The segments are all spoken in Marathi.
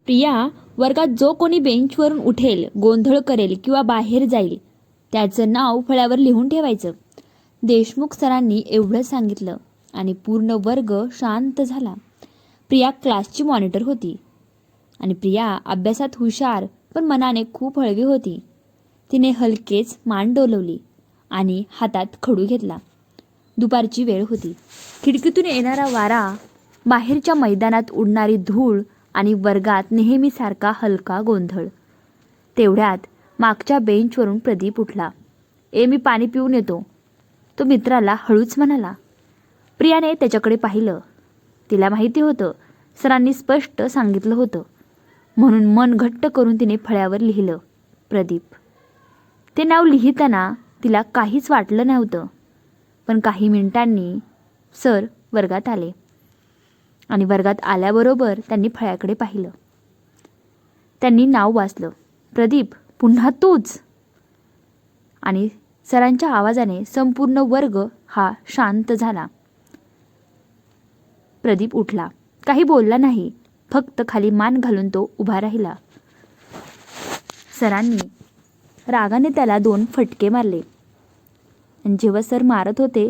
प्रिया वर्गात जो कोणी बेंचवरून उठेल, गोंधळ करेल किंवा बाहेर जाईल त्याचं नाव फळ्यावर लिहून ठेवायचं. देशमुख सरांनी एवढं सांगितलं आणि पूर्ण वर्ग शांत झाला. प्रिया क्लासची मॉनिटर होती आणि प्रिया अभ्यासात हुशार पण मनाने खूप हळवी होती. तिने हलकेच मान डोलवली आणि हातात खडू घेतला. दुपारची वेळ होती. खिडकीतून येणारा वारा, बाहेरच्या मैदानात उडणारी धूळ आणि वर्गात नेहमीसारखा हलका गोंधळ. तेवढ्यात मागच्या बेंचवरून प्रदीप उठला. मी पाणी पिऊन येतो, तो मित्राला हळूच म्हणाला. प्रियाने त्याच्याकडे पाहिलं. तिला माहिती होतं सरांनी स्पष्ट सांगितलं होतं, म्हणून मन घट्ट करून तिने फळ्यावर लिहिलं, प्रदीप. ते नाव लिहिताना तिला काहीच वाटलं नव्हतं. पण काही मिनिटांनी सर वर्गात आले आणि वर्गात आल्याबरोबर त्यांनी फळ्याकडे पाहिलं. त्यांनी नाव वाचलं, प्रदीप, पुन्हा तूच. आणि सरांच्या आवाजाने संपूर्ण वर्ग हा शांत झाला. प्रदीप उठला. काही बोलला नाही, फक्त खाली मान घालून तो उभा राहिला. सरांनी रागाने त्याला 2 फटके मारले आणि जेव्हा सर मारत होते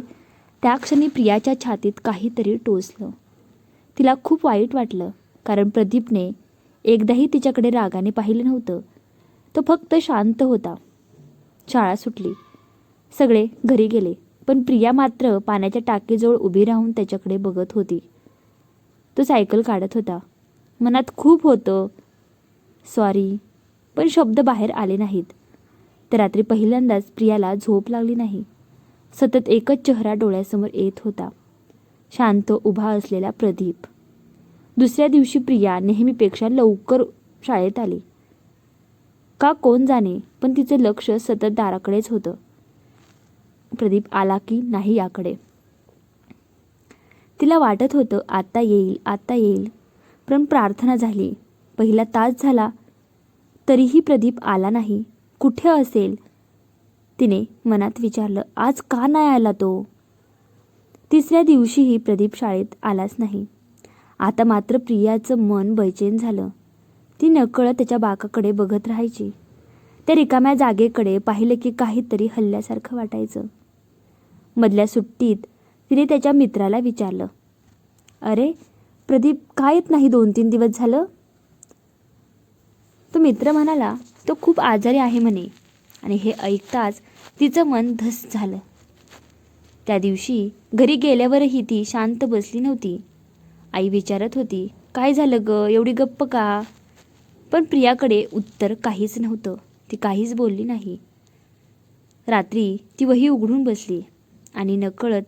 त्या क्षणी प्रियाच्या छातीत काहीतरी टोचलं. तिला खूप वाईट वाटलं, कारण प्रदीपने एकदाही तिच्याकडे रागाने पाहिलं नव्हतं. तो फक्त शांत होता. शाळा सुटली. सगळे घरी गेले, पण प्रिया मात्र पाण्याच्या टाकीजवळ उभी राहून त्याच्याकडे बघत होती. तो सायकल काढत होता. मनात खूप होतं, सॉरी, पण शब्द बाहेर आले नाहीत. तर रात्री पहिल्यांदाच प्रियाला झोप लागली नाही. सतत एकच चेहरा डोळ्यासमोर येत होता, शांत उभा असलेला प्रदीप. दुसऱ्या दिवशी प्रिया नेहमीपेक्षा लवकर शाळेत आली. का कोण जाणे, पण तिचं लक्ष सतत दाराकडेच होतं. प्रदीप आला की नाही याकडे. तिला वाटत होतं आता येईल, आता येईल. पण प्रार्थना झाली. पहिला तास झाला तरीही प्रदीप आला नाही. कुठे असेल? तिने मनात विचारलं, आज का नाही आला तो? तिसऱ्या दिवशीही प्रदीप शाळेत आलाच नाही. आता मात्र प्रियाचं मन बेचैन झालं. ती नकळत त्याच्या बाकाकडे बघत राहायची. त्या रिकाम्या जागेकडे पाहिलं की काहीतरी हल्ल्यासारखं वाटायचं. मधल्या सुट्टीत तिने त्याच्या मित्राला विचारलं, अरे प्रदीप का येत नाही 2-3 दिवस झालं? तो मित्र म्हणाला, तो खूप आजारी आहे म्हणे. आणि हे ऐकताच तिचं मन धस झालं. त्या दिवशी घरी गेल्यावरही ती शांत बसली नव्हती. आई विचारत होती, काय झालं ग, एवढी गप्प का? पण प्रियाकडे उत्तर काहीच नव्हतं. ती काहीच बोलली नाही. रात्री ती वही उघडून बसली आणि नकळत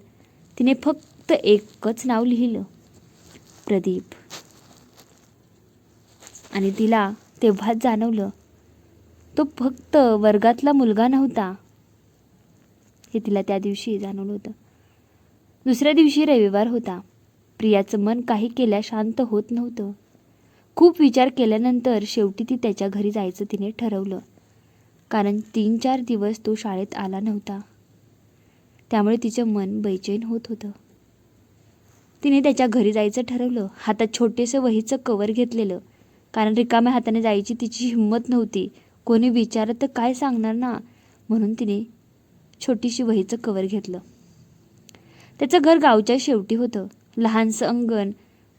तिने फक्त एकच नाव लिहिलं, प्रदीप. आणि तिला तेव्हाच जाणवलं, तो फक्त वर्गातला मुलगा नव्हता. हे तिला त्या दिवशी जाणवलं होतं. दुसऱ्या दिवशी रविवार होता. प्रियाचं मन काही केल्या शांत होत नव्हतं. खूप विचार केल्यानंतर शेवटी ती त्याच्या घरी जायचं तिने ठरवलं, कारण 3-4 दिवस तो शाळेत आला नव्हता. त्यामुळे तिचं मन बेचैन होत होतं. तिने त्याच्या घरी जायचं ठरवलं. हातात छोटेसं वहीचं कवर घेतलेलं, कारण रिकाम्या हाताने जायची तिची हिंमत नव्हती. कोणी विचारत तर काय सांगणार ना, म्हणून तिने छोटीशी वहीचं कवर घेतलं. त्याचं घर गावच्या शेवटी होतं. लहानसं अंगण,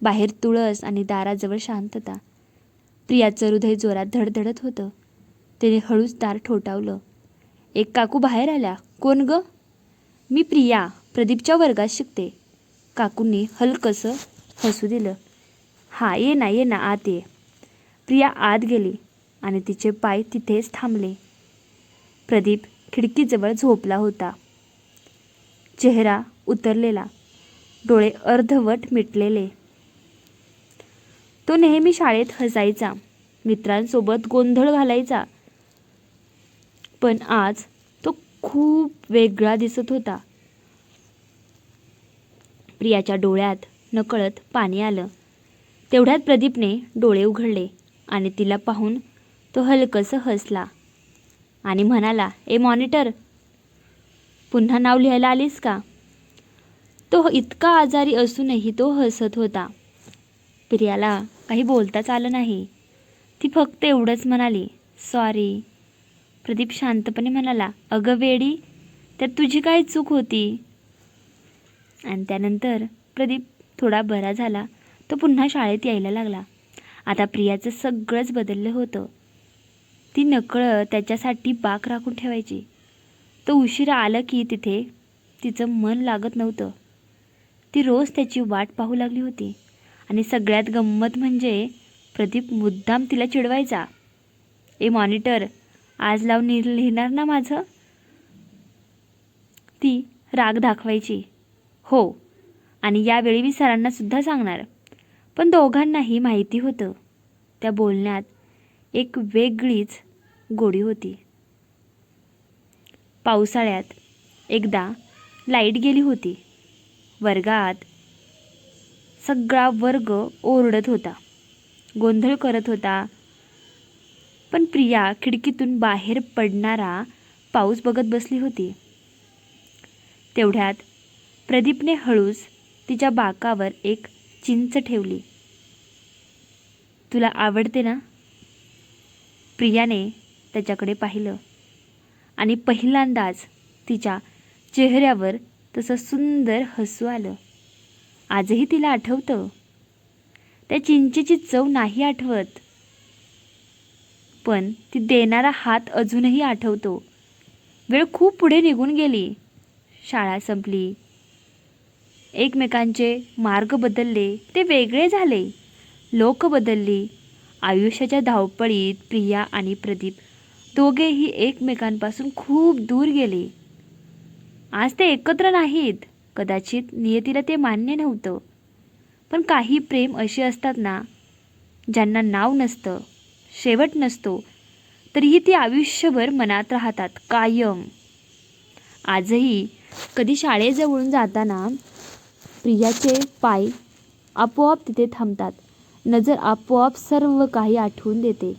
बाहेर तुळस आणि दाराजवळ शांतता. प्रियाचं हृदय जोरात धडधडत होतं. तिने हळूच दार ठोठावलं. एक काकू बाहेर आल्या. कोण ग? मी प्रिया, प्रदीपच्या वर्गात शिकते. काकूंनी हलकसं हसू दिलं. हा, ये ना ये ना, आत ये. प्रिया आत गेली आणि तिचे पाय तिथेच थांबले. प्रदीप खिडकीजवळ झोपला होता. चेहरा उतरलेला, डोळे अर्धवट मिटलेले. तो नेहमी शाळेत हसायचा, मित्रांसोबत गोंधळ घालायचा, पण आज तो खूप वेगळा दिसत होता. प्रियाच्या डोळ्यात नकळत पाणी आलं. तेवढ्यात प्रदीपने डोळे उघडले आणि तिला पाहून तो हलकसं हसला आणि म्हणाला, मॉनिटर, पुन्हा नाव लिहायला आलीस का? तो इतका आजारी असूनही तो हसत होता. प्रियाला काही बोलताच आलं नाही. ती फक्त एवढंच म्हणाली, सॉरी. प्रदीप शांतपणे म्हणाला, अगं वेडी, त्यात तुझी काय चूक होती? आणि त्यानंतर प्रदीप थोडा बरा झाला. तो पुन्हा शाळेत यायला लागला. आता प्रियाचं सगळंच बदललं होतं. ती नकळत त्याच्यासाठी बाक राखून ठेवायची. तो उशिरा आलं की तिथे तिचं मन लागत नव्हतं. ती रोज त्याची वाट पाहू लागली होती. आणि सगळ्यात गंमत म्हणजे प्रदीप मुद्दाम तिला चिडवायचा. ए मॉनिटर, आज लावून लिहिणार ना माझं? ती राग दाखवायची. हो, आणि यावेळी मी सरांना सुद्धा सांगणार. पण दोघांनाही माहिती होतं, त्या बोलण्यात एक वेगळीच गोडी होती. पावसाळ्यात एकदा लाईट गेली होती. वर्गात सगळा वर्ग ओरडत होता, गोंधळ करत होता. पण प्रिया खिडकीतून बाहेर पडणारा पाऊस बघत बसली होती. तेवढ्यात प्रदीपने हळूच तिच्या बाकावर एक चिंच ठेवली. तुला आवडते ना? प्रियाने त्याच्याकडे पाहिलं आणि पहिल्यांदाच तिच्या चेहऱ्यावर तसं सुंदर हसू आलं. आजही तिला आठवतं. त्या चिंचेची चव नाही आठवत, पण ती देणारा हात अजूनही आठवतो. वेळ खूप पुढे निघून गेली. शाळा संपली. एकमेकांचे मार्ग बदलले, ते वेगळे झाले. लोक बदलली. आयुष्याच्या धावपळीत प्रिया आणि प्रदीप दोघेही एकमेकांपासून खूप दूर गेले. आज ते एकत्र नाहीत. कदाचित नियतीला ते मान्य नव्हतं. पण काही प्रेम अशी असतात ना, ज्यांना नाव नसतं, शेवट नसतो, तरीही ती आयुष्यभर मनात राहतात, कायम. आजही कधी शाळेजवळून जाताना प्रियाचे पाय आपोआप तिथे थांबतात. नजर आपोआप सर्व काही आठवून देते.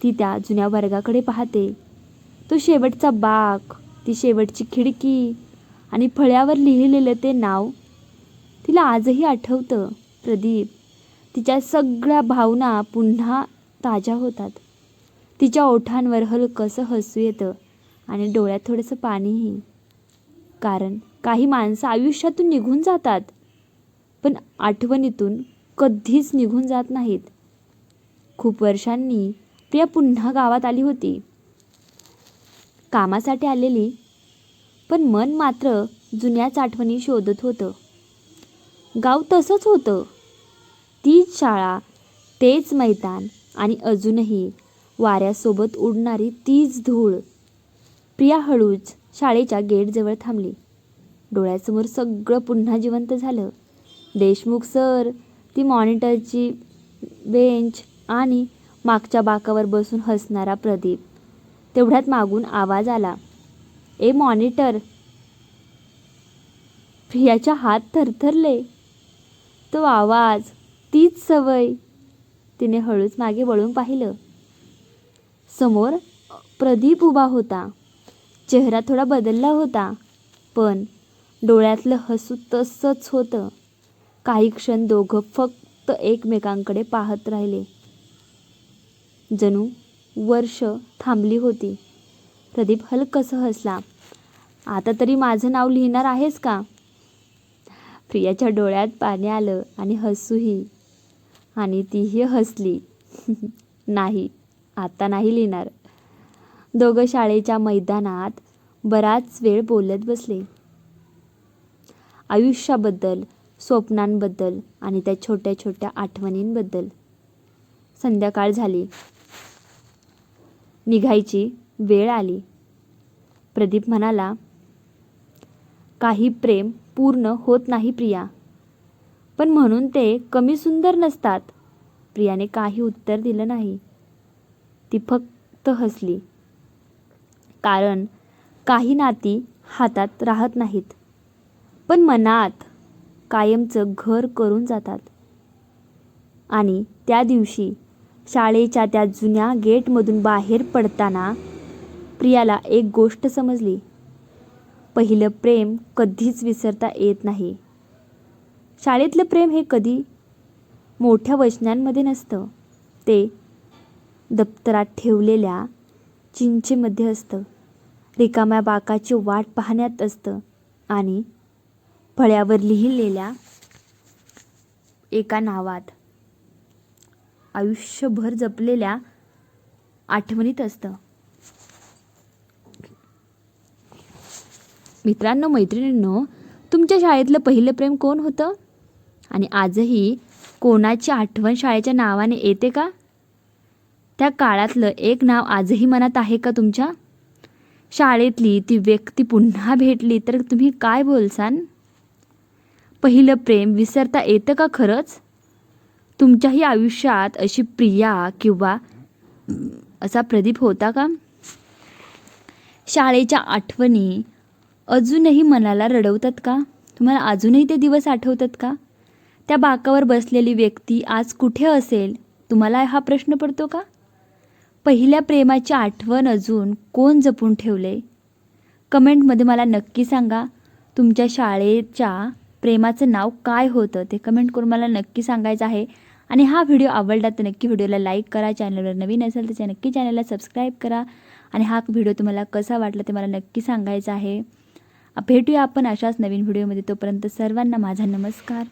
ती त्या जुन्या वर्गाकडे पाहते. तो शेवटचा बाक, ती शेवटची खिडकी आणि फळ्यावर लिहिलेलं ते नाव तिला आजही आठवतं. प्रदीप, तिच्या सगळ्या भावना पुन्हा ताज्या होतात. तिच्या ओठांवर हलकंसं हसू येतं आणि डोळ्यात थोडंसं पाणीही. कारण काही माणसं आयुष्यातून निघून जातात, पण आठवणीतून कधीच निघून जात नाहीत. खूप वर्षांनी प्रिया पुन्हा गावात आली होती. कामासाठी आलेली, पण मन मात्र जुन्याच आठवणी शोधत होतं. गाव तसंच होतं. तीच शाळा, तेच मैदान आणि अजूनही वाऱ्यासोबत उडणारी तीच धूळ. प्रिया हळूच शाळेच्या गेटजवळ थांबली. डोळ्यासमोर सगळं पुन्हा जिवंत झालं. देशमुख सर, ती मॉनिटरची बेंच आणि मागच्या बाकावर बसून हसणारा प्रदीप. तेवढ्यात मागून आवाज आला, ए मॉनिटर. प्रियाच्या हात थरथरले. तो आवाज, तीच सवय. तिने हळूच मागे वळून पाहिलं. समोर प्रदीप उभा होता. चेहरा थोडा बदलला होता, पण डोळ्यातलं हसू तसंच होतं. काही क्षण दोघं फक्त एकमेकांकडे पाहत राहिले. जणू वर्ष थांबली होती. प्रदीप हलकंसं हसला. आता तरी माझं नाव लिहिणार आहेस का? प्रियाच्या डोळ्यात पाणी आलं आणि हसूही. आणि तीही हसली. नाही, आता नाही लिहिणार. दोघं शाळेच्या मैदानात बराच वेळ बोलत बसले. आयुष्याबद्दल, स्वप्नांबद्दल आणि त्या छोट्या छोट्या आठवणींबद्दल. संध्याकाळ झाली. निघायची वेळ आली. प्रदीप म्हणाला, काही प्रेम पूर्ण होत नाही प्रिया, पण म्हणून ते कमी सुंदर नसतात. प्रियाने काही उत्तर दिलं नाही. ती फक्त हसली. कारण काही नाती हातात राहत नाहीत, पण मनात कायमचं घर करून जातात. आणि त्या दिवशी शाळेच्या त्या जुन्या गेटमधून बाहेर पडताना प्रियाला एक गोष्ट समजली. पहिलं प्रेम कधीच विसरता येत नाही. शाळेतलं प्रेम हे कधी मोठ्या वचनांमध्ये नसतं. ते दप्तरात ठेवलेल्या चिंचेमध्ये असतं, रिकाम्या बाकाची वाट पाहण्यात असतं आणि फळ्यावर लिहिलेल्या एका नावात आयुष्यभर जपलेल्या आठवणीत असतं. मित्रांनो, मैत्रिणींनो, तुमच्या शाळेतलं पहिलं प्रेम कोण होतं? आणि आजही कोणाची आठवण शाळेच्या नावाने येते का? त्या काळातलं एक नाव आजही मनात आहे का तुमच्या? शाळेतली ती व्यक्ती पुन्हा भेटली तर तुम्ही काय बोलसान? पहिलं प्रेम विसरता येतं का खरंच? तुमच्याही आयुष्यात अशी प्रिया किंवा असा प्रदीप होता का? शाळेच्या आठवणी अजूनही मनाला रडवतात का? तुम्हाला अजूनही ते दिवस आठवतात का? त्या बाकावर बसलेली व्यक्ती आज कुठे असेल? तुम्हाला हा प्रश्न पडतो का? पहिल्या प्रेमाची आठवण अजून कोण जपून ठेवले? कमेंटमध्ये मला नक्की सांगा. तुमच्या शाळेच्या प्रेमाचं नाव काय होतं ते कमेंट करून मला नक्की सांगायचं आहे. आणि हा व्हिडिओ आवडला तर नक्की व्हिडिओला लाईक करा. चॅनलवर नवीन असेल तर नक्की चॅनलला सबस्क्राईब करा. आणि हा व्हिडिओ तुम्हाला कसा वाटला ते मला नक्की सांगायचं आहे. भेटूया आपण अशाच नवीन व्हिडिओमध्ये. तोपर्यंत सर्वांना माझा नमस्कार.